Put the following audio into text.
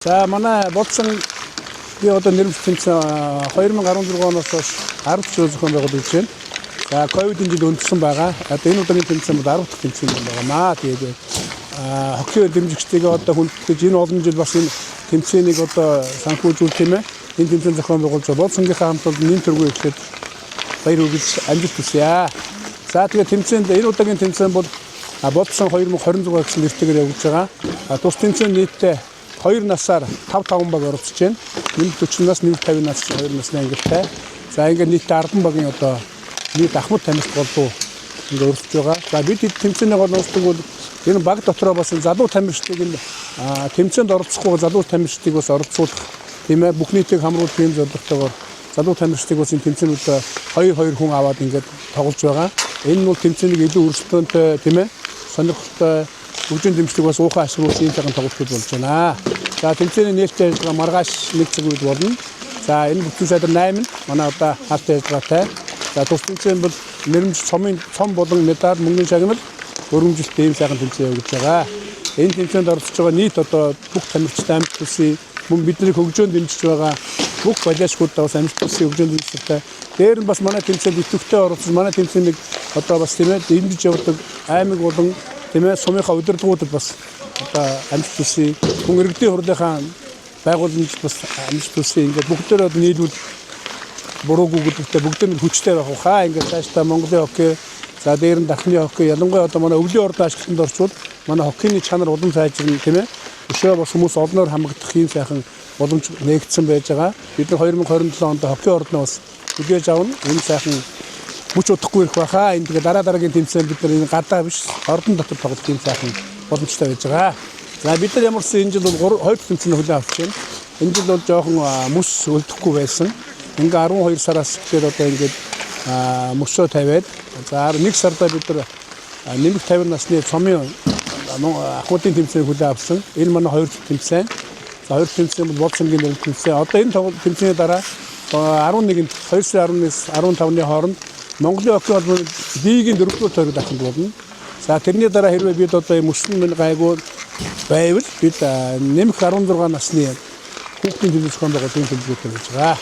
За манай бодсон би одоо нэрвч тэмцээн 2016 оноос хойш 10 жил зохион байгуулж байна. За ковидын жил өндөрсөн байгаа. Одоо энэ удаагийн тэмцээн бол 10 дахь тэмцээн байгаамаа. Тэгээд хоккей дэмжигчдээ одоо хүндэтгэж энэ олон жил бас энэ тэмцээнийг одоо санхүүжүүл тийм ээ. Энэ тэмцээн зохион байгуулж Болсонгийнхаа хамтлаг нэм төргөө ихэд баяр хүргэж амжилт хүсье. За тэгээд тэмцээнд энэ удаагийн тэмцээн бол Болсон 2026 гэсэн нэртэйгээр явуулж байгаа. Тус тэмцээн нийтдээ 2 насаар 5 баг оролцож байна. Нэмэлт 40 нас, нэмэлт 50 нас 2 насны ангилалтай. За ингээд нийтдээ 10 багийн одоо нийт ахмад тамирт болов ингээд өрсөж байгаа. За бид тэмцээний гол онцлог бол энэ баг дотроо бас залуу тамирчдыг энэ тэмцээнд оролцохгүй залуу тамирчдыг бас оролцуулах тийм ээ бүх нийтийг хамруулах юм зорилготойгоор залуу тамирчдыг бас энэ тэмцээнүүдэд 2 хүн аваад ингээд тоглож байгаа. Энэ нь бол тэмцээнийг илүү өрсөлдөөнтэй тийм ээ сонирхолтой хөгжин дэмжлэг бас уухай ашиглуулсан юм цагаан тоглолтууд болж байна. За тэмцээний нээлттэй ажиллагаа маргааш 1 цаг үед болно. За энэ бүтэн сайдар 8 манай одоо хаалт ажиллагаатай. За тус тэмцээн бол нэрмж цом болон медаль мөнгөний шагнал өргөмжилт ийм сайхан тэмцээн явуулж байгаа. Энэ тэмцээнд оролцож байгаа нийт одоо бүх тамирчид амьд төсөө мөн бидний хөгжөөнд дэмжиж байгаа бүх балиачгууд бас амьд төсөө хөгжөөнд дэмжижтэй. Дээр нь бас манай тэмцээнд идэвхтэй оролцож манай тэмцээнийг одоо бас тийм ээ дэмжиж явуулдаг аймаг болон тийм ээ сумынхаа удирдгуудад бас одоо амьд төсөө хүн иргэдийн хурлынхаа байгууламжид бас амьд төсөө ингээд бүгдээрээ нийлүүл буруугүй гэдэгтэй бүгдээр хүчтэй байх хаа ингээд цаашдаа Монголын хоккей за дээр нь дахны хоккей ялангуяа одоо манай өвлийн ордын ашиглалтанд орчвол манай хоккейний чанар улам сайжирна тийм ээ өшөө бас хүмүүс олноор хамгахдах юм сайхан боломж нээгдсэн байж байгаа. Бид нар 2027 онд хоккей ордноо бас үдээж авна. Энэ сайхан мөч удахгүй ирэх байхаа. Энэ тэгээ дараагийн тэмцээн бид нар энэ гадаа биш ордон дотор тоглох юм сайхан боломжтой байж байгаа. За бид нар ямарсан энэ жил бол 2 тэмцээн хүлээн авч байна. Энэ жил бол жоохон мөс өлдөхгүй байсан. Ингээ 12 сараас тэгэхээр одоо ингээд мөсөө тавиад за 1 сарда бид нар нэмэлт 50 насны цомын ахмадын тэмцээн хүлээн авсан. Энэ манай 2 тэмцээн. За 2 тэмцээн бол Болсонгийн нэрмж тэмцээн. Одоо энэ тэмцээний дараа 11-нд 2 сарын 15-ны хооронд Монголын хоккей холбооны лигийн 4-р тойрог дахин болно. За тэрний дараа хэрвээ бид одоо мөсөн гайгүй байвал бид нэмэх 16 насны хүүхдийн төлөв зохион байгуулалтын төлөвлөгөөтэй байж байгаа.